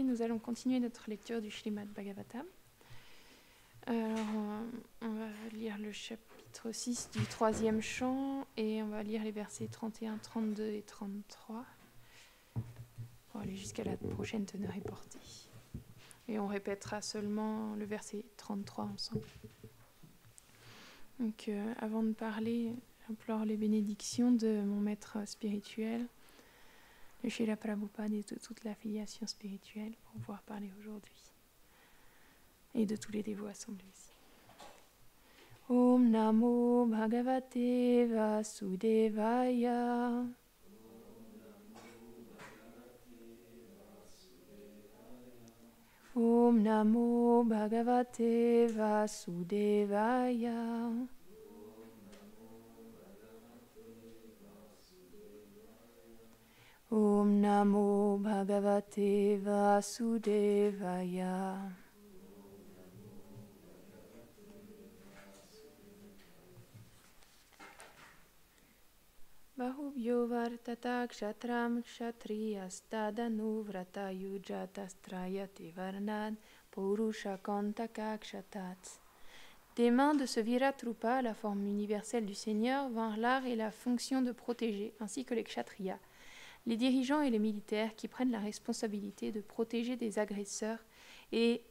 nous allons continuer notre lecture du Srimad Bhagavatam. Alors, on va lire le chapitre 6 du 3e chant et on va lire les versets 31, 32 et 33 pour aller jusqu'à la prochaine teneur et portée. Et on répétera seulement le verset 33 ensemble. Donc, avant de parler, j'implore les bénédictions de mon maître spirituel, le Srila Prabhupada et de toute l'affiliation spirituelle pour pouvoir parler aujourd'hui. Et de tous les dévots assemblés ici. Om Namo Bhagavate Vasudevaya. Om Namo Bhagavate Vasudevaya. Om Namo Bhagavate Vasudevaya. Bahubhyo vartata kshatram kshatriyastadanu vrata yujatastrayate varnad purusha kantaka kshatat. Des mains de ce Viratrupa, la forme universelle du Seigneur, vinrent l'art et la fonction de protéger, ainsi que les kshatriyas, les dirigeants et les militaires qui prennent la responsabilité de protéger des agresseurs et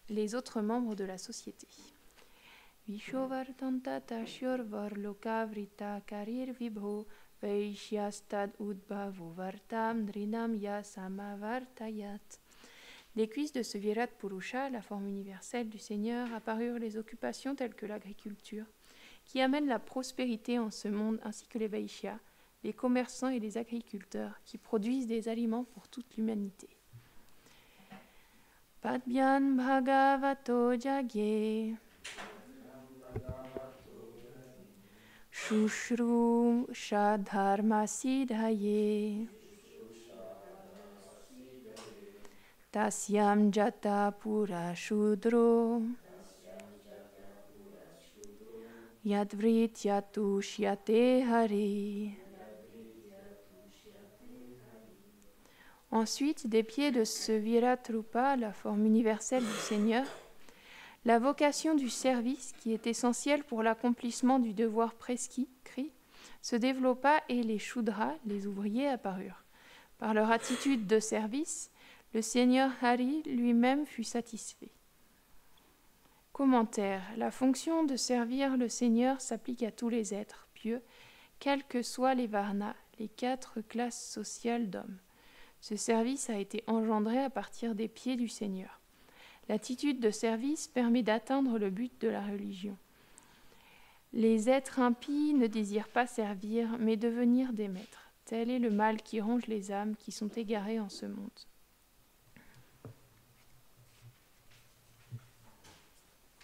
les autres membres de la société. Vishovartanta tasyor varloka vrita karir vibho vaishyastad udbhavo vartam nrinam yasamavartayat. Des cuisses de ce Virat Purusha, la forme universelle du Seigneur, apparurent les occupations telles que l'agriculture, qui amènent la prospérité en ce monde, ainsi que les Vaishyas, les commerçants et les agriculteurs, qui produisent des aliments pour toute l'humanité. Padbyan Bhagavato Jagye Shushru Shadharma Siddhaye Tasyam Jata Pura Shudro Yadvrit Yatushyate Hari. Ensuite, des pieds de ce Viratrupa, la forme universelle du Seigneur, la vocation du service, qui est essentielle pour l'accomplissement du devoir prescrit, se développa et les Shudras, les ouvriers, apparurent. Par leur attitude de service, le Seigneur Hari lui-même fut satisfait. Commentaire. La fonction de servir le Seigneur s'applique à tous les êtres pieux, quels que soient les varnas, les 4 classes sociales d'hommes. Ce service a été engendré à partir des pieds du Seigneur. L'attitude de service permet d'atteindre le but de la religion. Les êtres impies ne désirent pas servir, mais devenir des maîtres. Tel est le mal qui ronge les âmes qui sont égarées en ce monde.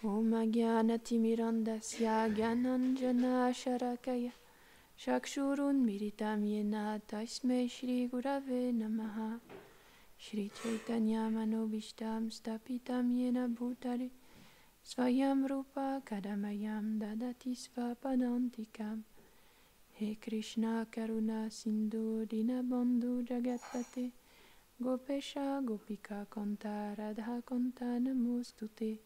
Om Agyanatimirandasya Gyananjana Sharakaya Shakshurun Miritam Yena Tasmei Shri Gurave Namaha Shri Chaitanya Manobishtam Stapitam Yena Bhutale Svayam Rupa Kadamayam Dadati Svapadantikam He Krishna Karuna Sindhu Dinabandhu Jagatpate Gopesha Gopika Kanta Radha Kanta Namostute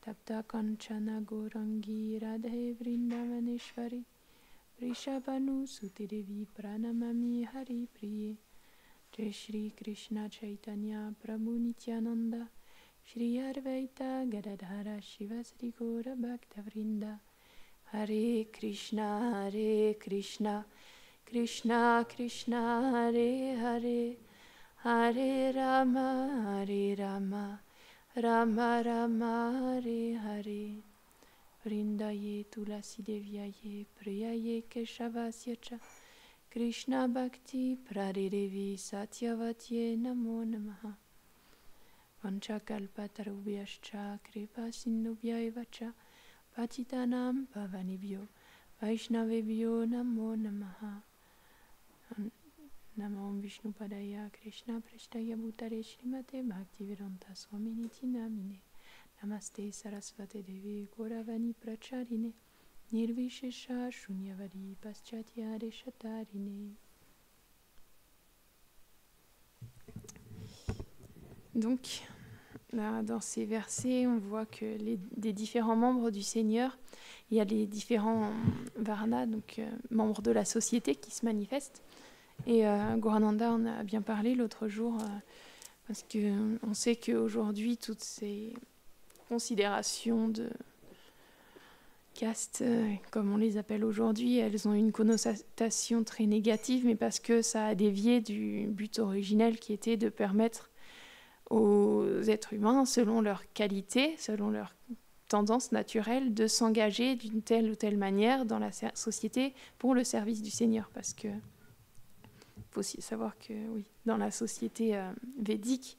Tapta Kanchana Gorangi Radhe Vrindavaneshwari Rishabhanu Sutidevi Pranamami Hari Priye Jai Shri Krishna Chaitanya Prabhu Nityananda Shri Advaita Gadadhara Shivasri Gaura Bhakta Vrinda Hare Krishna Krishna Krishna Hare Hare Hare Rama Rama Rama Hare Hare Vrindaye Tulasi Devyaye Priyaye Keshavasyacha Krishna Bhakti Pradidevi Satyavatye Namo Namaha Vanchakalpatarubhyascha Kripa Sindhubhyaevacha Patitanam Pavanibhyo Vaishnavebhyo Namo Namaha Namo Vishnu Padaya Krishna Prashtaya Bhutare Srimate Bhaktivedanta Swaminiti Namine Namaste Sarasvate Devi Gauravani Pracharine Nirvishesha Shunyavadi Paschatya Deshatarine. donc, là, dans ces versets, on voit que des différents membres du Seigneur, il y a les différents Varna, donc membres de la société qui se manifestent. Et Gourananda en a bien parlé l'autre jour, parce qu'on sait qu'aujourd'hui, toutes ces considérations de caste, comme on les appelle aujourd'hui, elles ont une connotation très négative, mais parce que ça a dévié du but originel qui était de permettre aux êtres humains, selon leur qualité, selon leur tendance naturelle, de s'engager d'une telle ou telle manière dans la société pour le service du Seigneur. Parce que faut aussi savoir que oui, dans la société védique,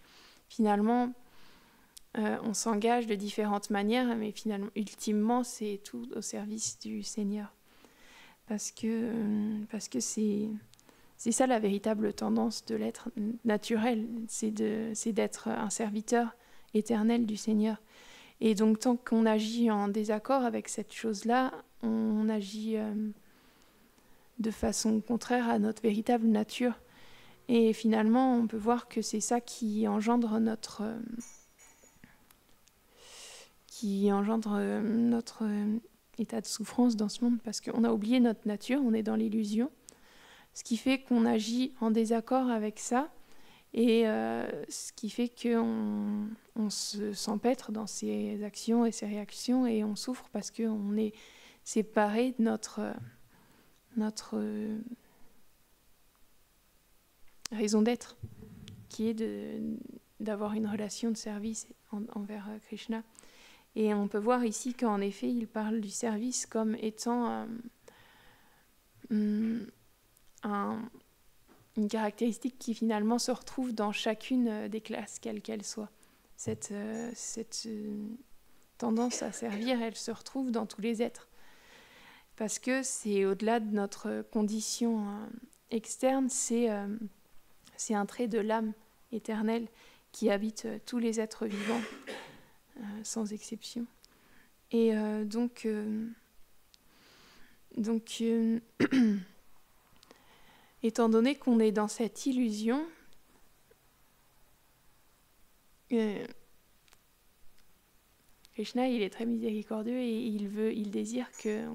finalement, on s'engage de différentes manières, mais finalement, ultimement, c'est tout au service du Seigneur. Parce que c'est ça la véritable tendance de l'être naturel, c'est d'être un serviteur éternel du Seigneur. Et donc, tant qu'on agit en désaccord avec cette chose-là, on agit de façon contraire à notre véritable nature. Et finalement, on peut voir que c'est ça qui engendre notre état de souffrance dans ce monde, parce qu'on a oublié notre nature, on est dans l'illusion, ce qui fait qu'on agit en désaccord avec ça, et ce qui fait qu'on s'empêtre dans ses actions et ses réactions, et on souffre parce qu'on est séparé de notre raison d'être, qui est d'avoir une relation de service envers Krishna. Et on peut voir ici qu'en effet, il parle du service comme étant une caractéristique qui finalement se retrouve dans chacune des classes, quelle qu'elle soit. Cette tendance à servir, elle se retrouve dans tous les êtres. Parce que c'est au-delà de notre condition externe, c'est un trait de l'âme éternelle qui habite tous les êtres vivants, sans exception. Et donc étant donné qu'on est dans cette illusion, Krishna, il est très miséricordieux et il désire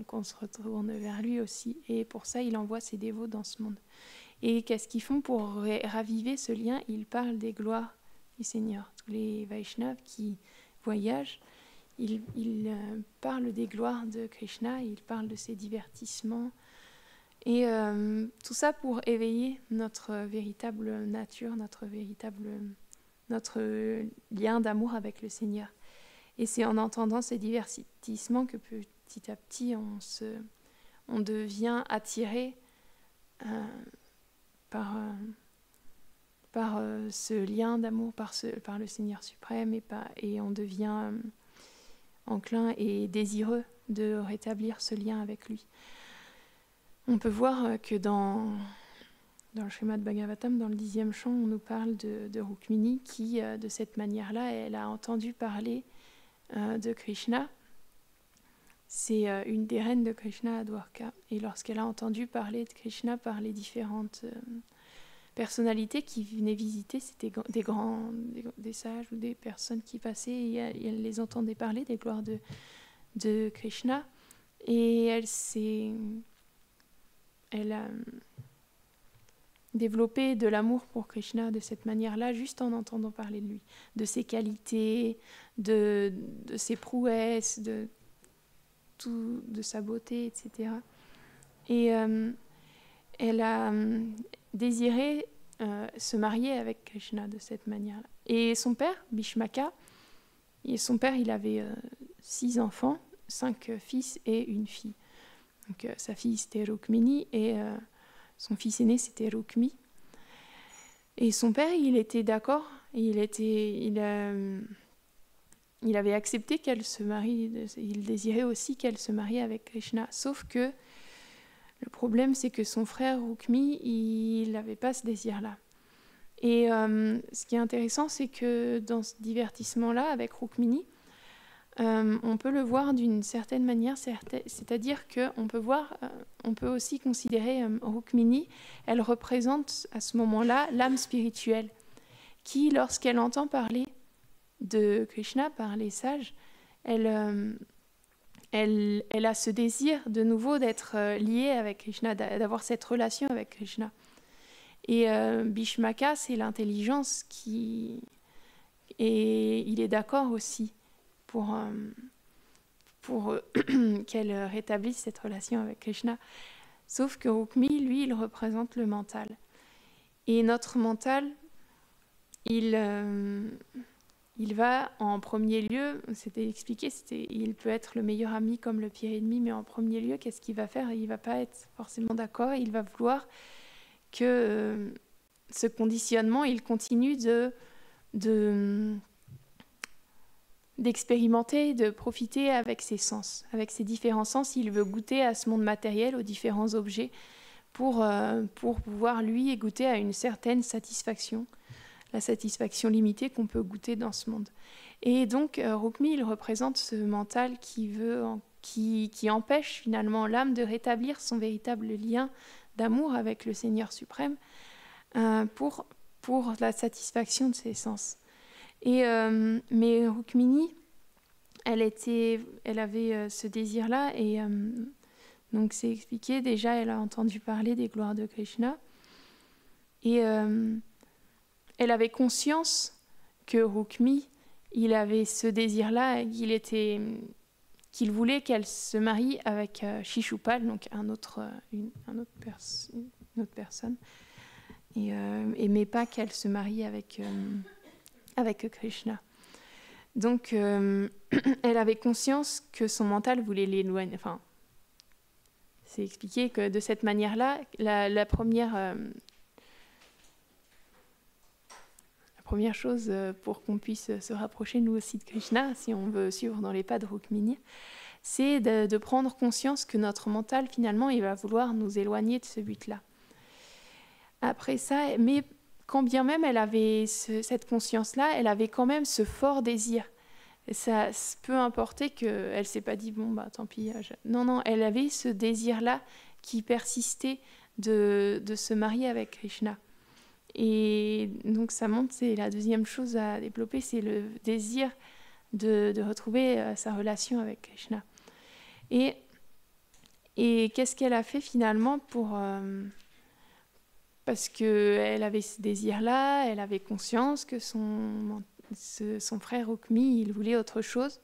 qu'on se retourne vers lui aussi. Et pour ça, il envoie ses dévots dans ce monde. Et qu'est-ce qu'ils font pour raviver ce lien? Ils parlent des gloires du Seigneur. Tous les Vaishnavas qui voyagent, ils parlent des gloires de Krishna, ils parlent de ses divertissements. Et tout ça pour éveiller notre véritable nature, notre lien d'amour avec le Seigneur. Et c'est en entendant ces divertissements que petit à petit on devient attiré par ce lien d'amour, par le Seigneur suprême, et on devient enclin et désireux de rétablir ce lien avec lui. On peut voir que dans le Srimad Bhagavatam, dans le 10e chant, on nous parle de Rukmini qui, de cette manière-là, elle a entendu parler de Krishna. C'est une des reines de Krishna à Dwarka. Et lorsqu'elle a entendu parler de Krishna par les différentes personnalités qui venaient visiter, c'était des sages ou des personnes qui passaient, et elle les entendait parler des gloires de Krishna. Et elle a développé de l'amour pour Krishna de cette manière-là, juste en entendant parler de lui, de ses qualités, de ses prouesses, de sa beauté, etc. Et elle a désiré se marier avec Krishna de cette manière-là. Et son père, Bhishmaka, il avait 6 enfants, 5 fils et une fille. Donc sa fille c'était Rukmini et son fils aîné c'était Rukmi. Et son père, il était d'accord, il avait accepté qu'elle se marie, il désirait aussi qu'elle se marie avec Krishna. Sauf que le problème, c'est que son frère Rukmi, il n'avait pas ce désir-là. Et ce qui est intéressant, c'est que dans ce divertissement-là, avec Rukmini, on peut le voir d'une certaine manière, c'est-à-dire qu'on peut aussi considérer Rukmini, elle représente à ce moment-là l'âme spirituelle qui, lorsqu'elle entend parler de Krishna par les sages, elle a ce désir de nouveau d'être liée avec Krishna, d'avoir cette relation avec Krishna. Et Bhishmaka, c'est l'intelligence et il est d'accord aussi pour qu'elle rétablisse cette relation avec Krishna. Sauf que Rukmi, lui, il représente le mental. Et notre mental, il va en premier lieu, c'était expliqué, il peut être le meilleur ami comme le pire ennemi, mais en premier lieu, qu'est-ce qu'il va faire? Il ne va pas être forcément d'accord, il va vouloir que ce conditionnement, il continue d'expérimenter, de profiter avec ses sens. Avec ses différents sens, il veut goûter à ce monde matériel, aux différents objets, pour pouvoir, lui, goûter à une certaine satisfaction, la satisfaction limitée qu'on peut goûter dans ce monde. Et donc, Rukmi, il représente ce mental qui empêche finalement l'âme de rétablir son véritable lien d'amour avec le Seigneur suprême pour la satisfaction de ses sens. Mais Rukmini, elle avait ce désir-là et donc c'est expliqué, déjà elle a entendu parler des gloires de Krishna et elle avait conscience que Rukmi, il avait ce désir-là, qu'il voulait qu'elle se marie avec Shishupal, donc une autre personne, mais pas qu'elle se marie avec Krishna. Donc, elle avait conscience que son mental voulait l'éloigner. Enfin, c'est expliqué que de cette manière-là, la première chose pour qu'on puisse se rapprocher nous aussi de Krishna, si on veut suivre dans les pas de Rukmini, c'est de prendre conscience que notre mental, finalement, il va vouloir nous éloigner de ce but-là. Après ça, mais quand bien même elle avait cette conscience-là, elle avait quand même ce fort désir. Ça peut importer qu'elle ne s'est pas dit « bon, bah tant pis ». Non, elle avait ce désir-là qui persistait de se marier avec Krishna. Et donc ça montre, c'est la deuxième chose à développer, c'est le désir de retrouver sa relation avec Krishna. Et qu'est-ce qu'elle a fait finalement parce qu'elle avait ce désir-là, elle avait conscience que son frère Rukmi, il voulait autre chose,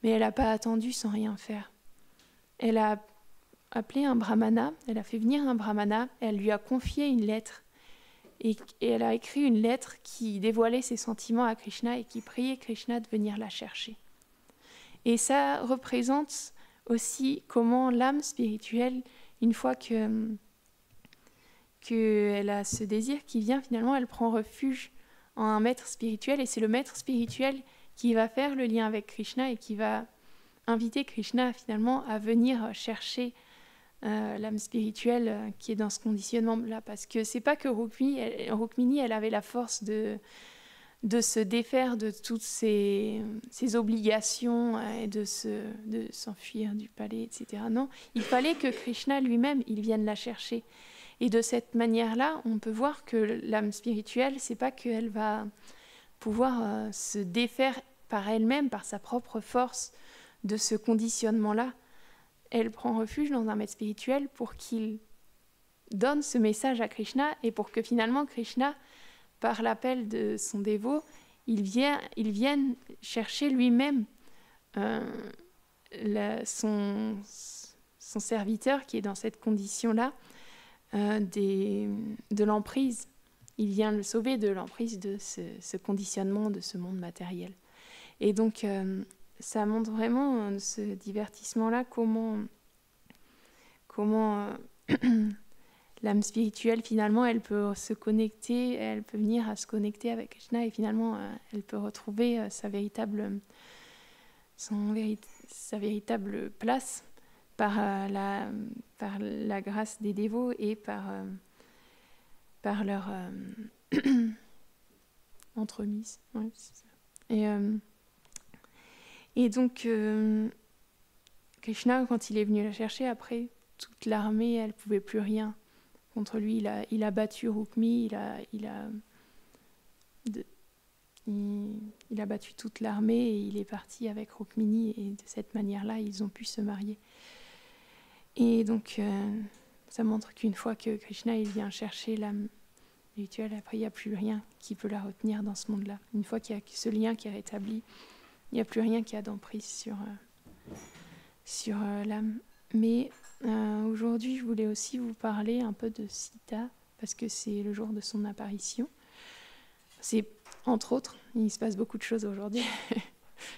mais elle n'a pas attendu sans rien faire. Elle a appelé un brahmana, elle a fait venir un brahmana, elle lui a confié une lettre, et elle a écrit une lettre qui dévoilait ses sentiments à Krishna et qui priait Krishna de venir la chercher. Et ça représente aussi comment l'âme spirituelle, une fois qu'elle a ce désir qui vient, finalement, elle prend refuge en un maître spirituel, et c'est le maître spirituel qui va faire le lien avec Krishna et qui va inviter Krishna finalement à venir chercher l'âme spirituelle qui est dans ce conditionnement-là. Parce que c'est pas que Rukmini, elle avait la force de se défaire de toutes ses obligations et de s'enfuir du palais, etc. Non, il fallait que Krishna lui-même, il vienne la chercher. Et de cette manière-là, on peut voir que l'âme spirituelle, c'est pas qu'elle va pouvoir se défaire par elle-même, par sa propre force, de ce conditionnement-là. Elle prend refuge dans un maître spirituel pour qu'il donne ce message à Krishna et pour que finalement Krishna, par l'appel de son dévot, il vienne chercher lui-même son serviteur qui est dans cette condition-là, de l'emprise. Il vient le sauver de l'emprise de ce conditionnement de ce monde matériel. Et donc, ça montre vraiment ce divertissement-là, comment l'âme spirituelle, finalement, elle peut se connecter, elle peut venir à se connecter avec Krishna et finalement, elle peut retrouver sa véritable place par la grâce des dévots et par leur entremise. Ouais, c'est ça. Et donc, Krishna, quand il est venu la chercher, après, toute l'armée, elle ne pouvait plus rien contre lui. Il a battu Rukmi, il a battu toute l'armée et il est parti avec Rukmini, et de cette manière-là, ils ont pu se marier. Et donc, ça montre qu'une fois que Krishna il vient chercher l'âme spirituelle, après, il n'y a plus rien qui peut la retenir dans ce monde-là. Une fois qu'il y a ce lien qui est rétabli, il n'y a plus rien qui a d'emprise sur l'âme. Mais aujourd'hui, je voulais aussi vous parler un peu de Sita, parce que c'est le jour de son apparition. C'est, entre autres, il se passe beaucoup de choses aujourd'hui.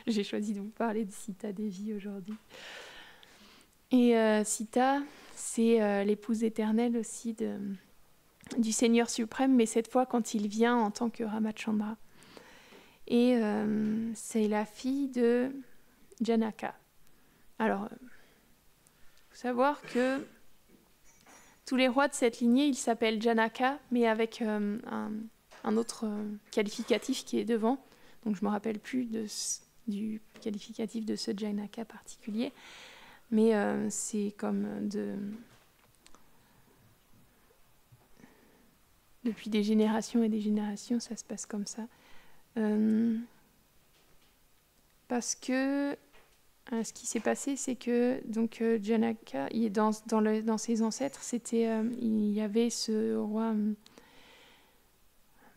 J'ai choisi de vous parler de Sita Devi aujourd'hui. Et Sita, c'est l'épouse éternelle aussi du Seigneur suprême, mais cette fois quand il vient en tant que Ramachandra. Et c'est la fille de Janaka. Alors, il faut savoir que tous les rois de cette lignée, ils s'appellent Janaka, mais avec un autre qualificatif qui est devant. Donc je ne me rappelle plus du qualificatif de ce Janaka particulier. Mais c'est comme depuis des générations et des générations, ça se passe comme ça. Parce que ce qui s'est passé, c'est que donc, Janaka, dans ses ancêtres, il y avait ce roi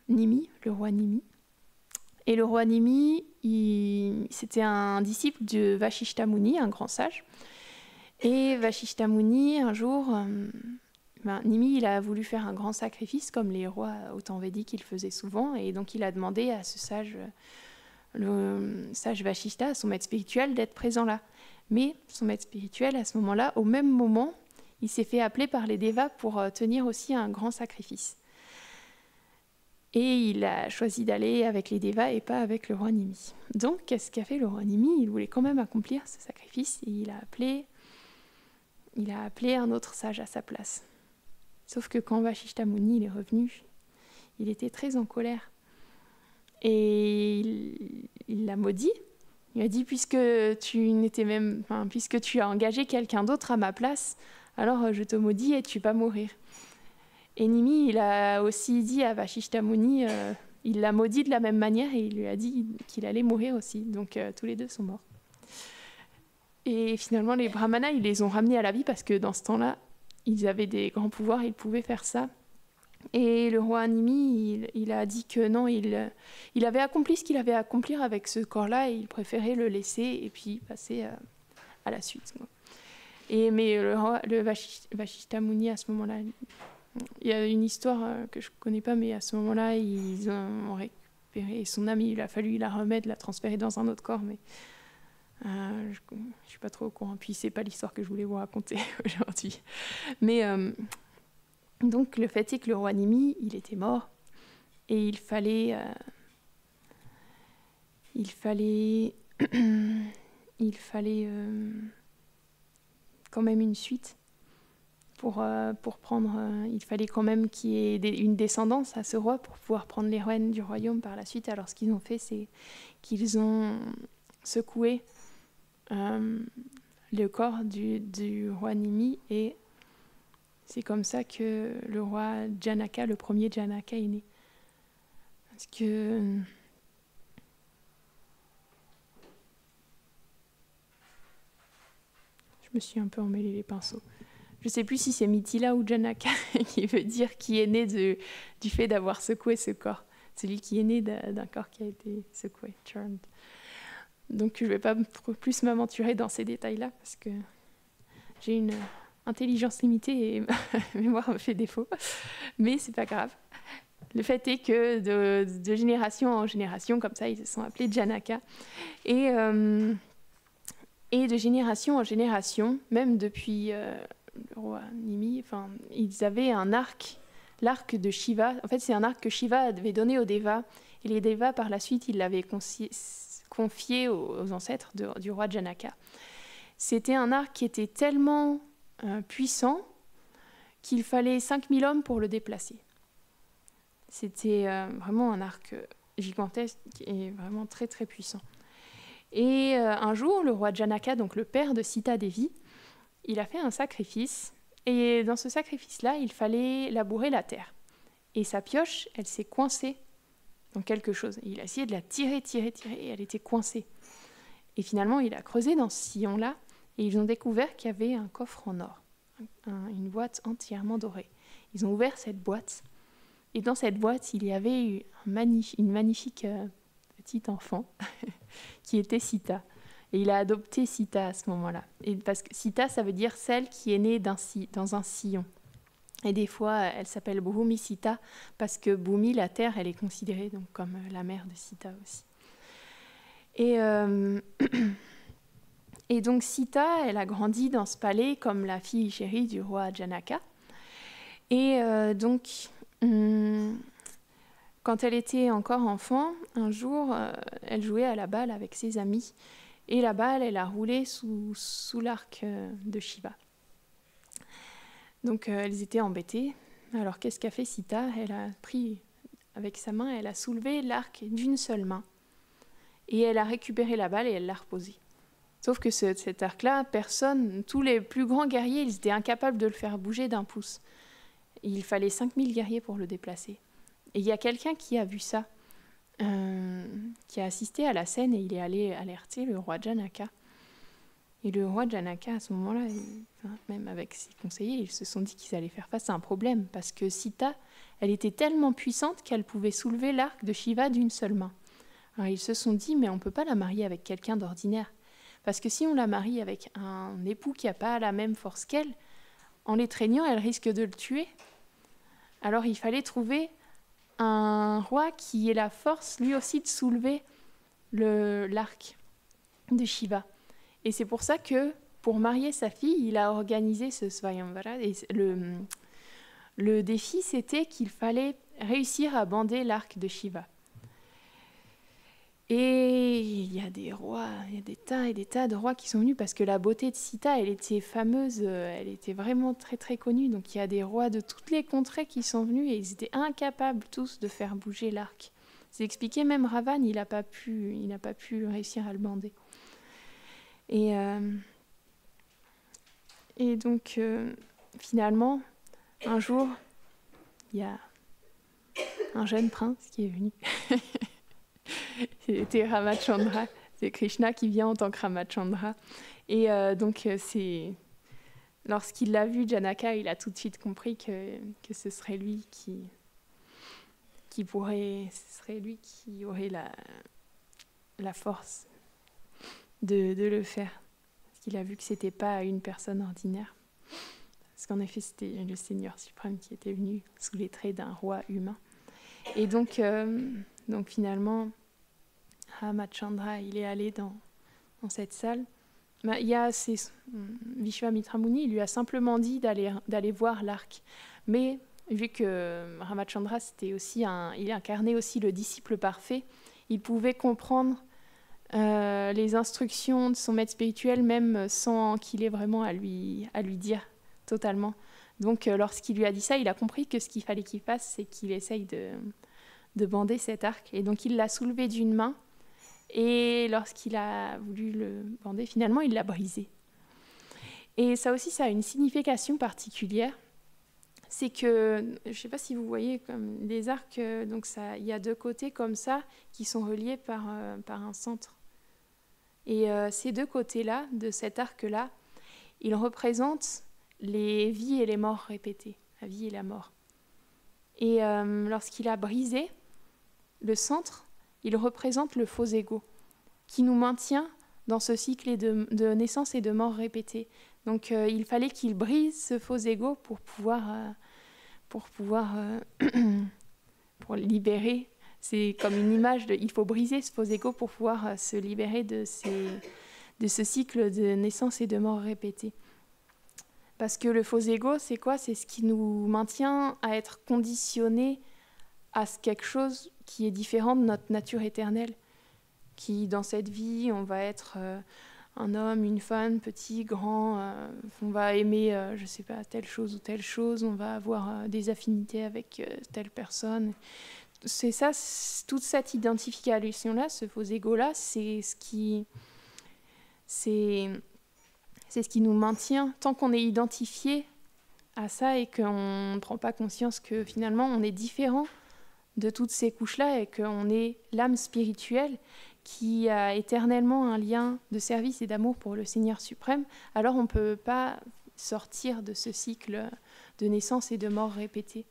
Nimi, le roi Nimi. Et le roi Nimi, c'était un disciple de Vashishta Muni, un grand sage. Et Vashishta Muni, un jour, Nimi, il a voulu faire un grand sacrifice, comme les rois au temps védique, ils le faisaient souvent. Et donc, il a demandé à ce sage, le sage Vashishta, à son maître spirituel, d'être présent là. Mais son maître spirituel, à ce moment-là, au même moment, il s'est fait appeler par les Devas pour tenir aussi un grand sacrifice. Et il a choisi d'aller avec les Devas et pas avec le roi Nimi. Donc, qu'est-ce qu'a fait le roi Nimi ? Il voulait quand même accomplir ce sacrifice et il a appelé un autre sage à sa place. Sauf que quand Vashishta Muni il est revenu, il était très en colère. Et il l'a maudit. Il a dit, puisque tu as engagé quelqu'un d'autre à ma place, alors je te maudis et tu vas mourir. Et Nimi, il a aussi dit à Vashishta Muni, il l'a maudit de la même manière et il lui a dit qu'il allait mourir aussi. Donc tous les deux sont morts. Et finalement, les brahmanas, ils les ont ramenés à la vie parce que dans ce temps-là, ils avaient des grands pouvoirs, ils pouvaient faire ça. Et le roi Nimi, il a dit que non, il avait accompli ce qu'il avait à accomplir avec ce corps-là et il préférait le laisser et puis passer à la suite. Mais le Vashishta Muni, à ce moment-là, il y a une histoire que je ne connais pas, mais à ce moment-là, ils ont récupéré son âme, il a fallu la remettre, la transférer dans un autre corps, mais je ne suis pas trop au courant. Puis ce n'est pas l'histoire que je voulais vous raconter aujourd'hui. Mais donc le fait est que le roi Nimi, il était mort, et il fallait quand même une suite. Pour prendre, il fallait quand même qu'il y ait une descendance à ce roi pour pouvoir prendre les rênes du royaume par la suite. Alors ce qu'ils ont fait, c'est qu'ils ont secoué le corps du roi Nimi et c'est comme ça que le roi Janaka, le premier Janaka, est né. Parce que je me suis un peu emmêlé les pinceaux. Je ne sais plus si c'est Mithila ou Janaka qui veut dire qui est né du fait d'avoir secoué ce corps. Celui qui est né d'un corps qui a été secoué, churned. Donc je ne vais pas plus m'aventurer dans ces détails-là parce que j'ai une intelligence limitée et ma mémoire me fait défaut. Mais ce n'est pas grave. Le fait est que de génération en génération, comme ça, ils se sont appelés Janaka. Et de génération en génération, même depuis le roi Nimi, ils avaient un arc, l'arc de Shiva. En fait, c'est un arc que Shiva avait donné aux Devas. Et les Devas, par la suite, ils l'avaient confié aux ancêtres du roi Janaka. C'était un arc qui était tellement puissant qu'il fallait 5000 hommes pour le déplacer. C'était vraiment un arc gigantesque et vraiment très très puissant. Et un jour, le roi Janaka, donc le père de Sita Devi, il a fait un sacrifice. Et dans ce sacrifice-là, il fallait labourer la terre. Et sa pioche, elle s'est coincée dans quelque chose. Et il a essayé de la tirer, et elle était coincée. Et finalement, il a creusé dans ce sillon-là, et ils ont découvert qu'il y avait un coffre en or, une boîte entièrement dorée. Ils ont ouvert cette boîte, et dans cette boîte, il y avait une magnifique petite enfant qui était Sita. Et il a adopté Sita à ce moment-là. Et parce que Sita, ça veut dire celle qui est née dans un sillon. Et des fois, elle s'appelle Bhumi Sita parce que Bhumi, la terre, elle est considérée donc comme la mère de Sita aussi. Et donc Sita, elle a grandi dans ce palais comme la fille chérie du roi Janaka. Et quand elle était encore enfant, un jour, elle jouait à la balle avec ses amis. Et la balle, elle a roulé sous l'arc de Shiva. Donc, elles étaient embêtées. Alors, qu'est-ce qu'a fait Sita? Elle a pris, avec sa main, elle a soulevé l'arc d'une seule main. Et elle a récupéré la balle et elle l'a reposée. Sauf que cet arc-là, tous les plus grands guerriers, ils étaient incapables de le faire bouger d'un pouce. Il fallait 5000 guerriers pour le déplacer. Et il y a quelqu'un qui a vu ça, qui a assisté à la scène, et il est allé alerter le roi Janaka. Et le roi Janaka, à ce moment-là, même avec ses conseillers, ils se sont dit qu'ils allaient faire face à un problème, parce que Sita, elle était tellement puissante qu'elle pouvait soulever l'arc de Shiva d'une seule main. Alors ils se sont dit, mais on ne peut pas la marier avec quelqu'un d'ordinaire, parce que si on la marie avec un époux qui n'a pas la même force qu'elle, en l'étreignant, elle risque de le tuer. Alors il fallait trouver un roi qui ait la force, lui aussi, de soulever l'arc de Shiva. Et c'est pour ça que, pour marier sa fille, il a organisé ce Svayamvara. Et le défi, c'était qu'il fallait réussir à bander l'arc de Shiva. Et il y a des rois, il y a des tas et des tas de rois qui sont venus parce que la beauté de Sita, elle était fameuse, elle était vraiment très très connue. Donc il y a des rois de toutes les contrées qui sont venus et ils étaient incapables tous de faire bouger l'arc. C'est expliqué, même Ravan, il n'a pas pu réussir à le bander. Et donc finalement, un jour, il y a un jeune prince qui est venu. C'était Ramachandra, c'est Krishna qui vient en tant que Ramachandra. Et lorsqu'il l'a vu, Janaka, il a tout de suite compris que ce serait lui qui aurait la force de le faire. Parce qu'il a vu que c'était pas une personne ordinaire. Parce qu'en effet, c'était le Seigneur suprême qui était venu sous les traits d'un roi humain. Et donc finalement, Ramachandra, il est allé dans cette salle. Il y a Vishwamitra Muni, il lui a simplement dit d'aller voir l'arc. Mais vu que Ramachandra, il incarnait aussi le disciple parfait, il pouvait comprendre les instructions de son maître spirituel, même sans qu'il ait vraiment à lui dire totalement. Donc, lorsqu'il lui a dit ça, il a compris que ce qu'il fallait qu'il fasse, c'est qu'il essaye de bander cet arc. Et donc, il l'a soulevé d'une main. Et lorsqu'il a voulu le bander, finalement, il l'a brisé. Et ça aussi, ça a une signification particulière. C'est que, je ne sais pas si vous voyez, comme les arcs, donc il y a deux côtés comme ça qui sont reliés par un centre. Et ces deux côtés-là, de cet arc-là, ils représentent les vies et les morts répétées, la vie et la mort. Et lorsqu'il a brisé le centre, il représente le faux ego, qui nous maintient dans ce cycle de naissance et de mort répétée. Donc il fallait qu'il brise ce faux ego pour libérer. C'est comme une image il faut briser ce faux ego pour pouvoir se libérer de ce cycle de naissance et de mort répétée. Parce que le faux ego, c'est quoi? C'est ce qui nous maintient à être conditionnés à quelque chose qui est différent de notre nature éternelle. Qui, dans cette vie, on va être un homme, une femme, petit, grand, on va aimer, je ne sais pas, telle chose ou telle chose, on va avoir des affinités avec telle personne. C'est ça, toute cette identification-là, ce faux ego-là, c'est ce qui nous maintient tant qu'on est identifié à ça et qu'on ne prend pas conscience que finalement on est différent de toutes ces couches-là et qu'on est l'âme spirituelle qui a éternellement un lien de service et d'amour pour le Seigneur suprême, alors on ne peut pas sortir de ce cycle de naissance et de mort répétée.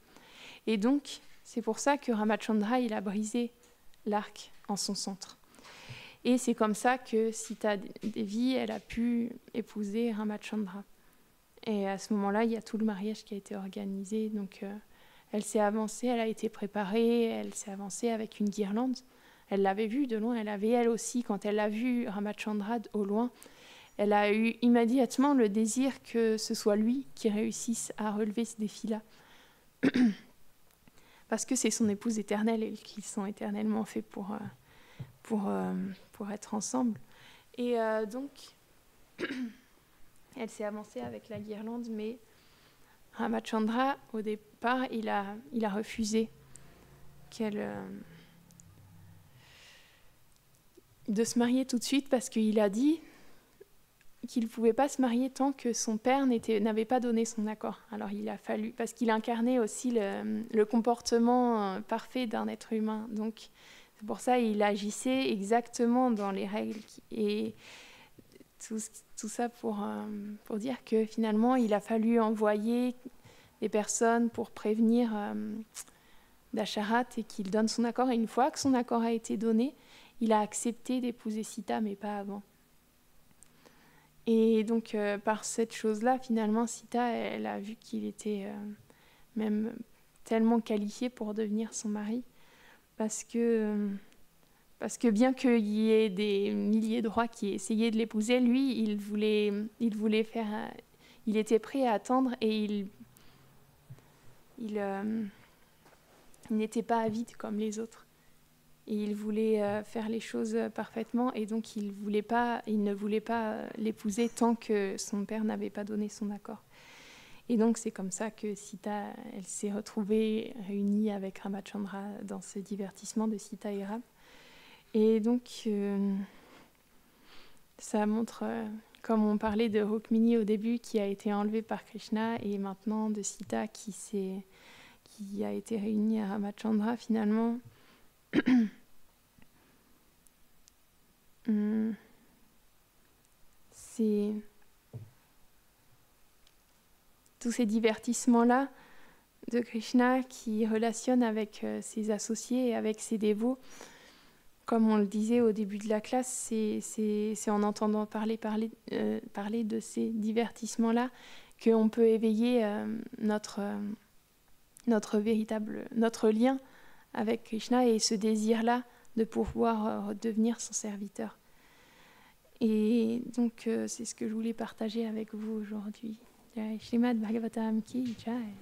Et donc, c'est pour ça que Ramachandra, il a brisé l'arc en son centre. Et c'est comme ça que Sita Devi, elle a pu épouser Ramachandra. Et à ce moment-là, il y a tout le mariage qui a été organisé. Donc, elle s'est avancée, elle a été préparée, elle s'est avancée avec une guirlande. Elle l'avait vu de loin, elle avait elle aussi, quand elle a vu Ramachandra au loin, elle a eu immédiatement le désir que ce soit lui qui réussisse à relever ce défi-là. Parce que c'est son épouse éternelle et qu'ils sont éternellement faits pour être ensemble. Et donc, elle s'est avancée avec la guirlande, mais Ramachandra, au départ, il a refusé de se marier tout de suite parce qu'il a dit qu'il ne pouvait pas se marier tant que son père n'avait pas donné son accord. Alors il a fallu, parce qu'il incarnait aussi le comportement parfait d'un être humain. Donc c'est pour ça qu'il agissait exactement dans les règles. Et tout ça pour dire que finalement il a fallu envoyer des personnes pour prévenir Dasharat et qu'il donne son accord. Et une fois que son accord a été donné, il a accepté d'épouser Sita, mais pas avant. Et donc, par cette chose-là, finalement, Sita, elle a vu qu'il était même tellement qualifié pour devenir son mari, parce que bien qu'il y ait des milliers de rois qui essayaient de l'épouser, lui, il voulait faire... il était prêt à attendre et il n'était pas avide comme les autres. Et il voulait faire les choses parfaitement et donc il ne voulait pas l'épouser tant que son père n'avait pas donné son accord. Et donc c'est comme ça que Sita, elle s'est retrouvée réunie avec Ramachandra dans ce divertissement de Sita et Ram. Et donc ça montre, comme on parlait de Rukmini au début, qui a été enlevée par Krishna, et maintenant de Sita qui a été réunie à Ramachandra finalement. C'est tous ces divertissements-là de Krishna qui relationnent avec ses associés et avec ses dévots. Comme on le disait au début de la classe, c'est en entendant parler de ces divertissements-là qu'on peut éveiller notre lien avec Krishna et ce désir-là de pouvoir devenir son serviteur. Et donc, c'est ce que je voulais partager avec vous aujourd'hui. Jai Srimad Bhagavatam Ki Jai.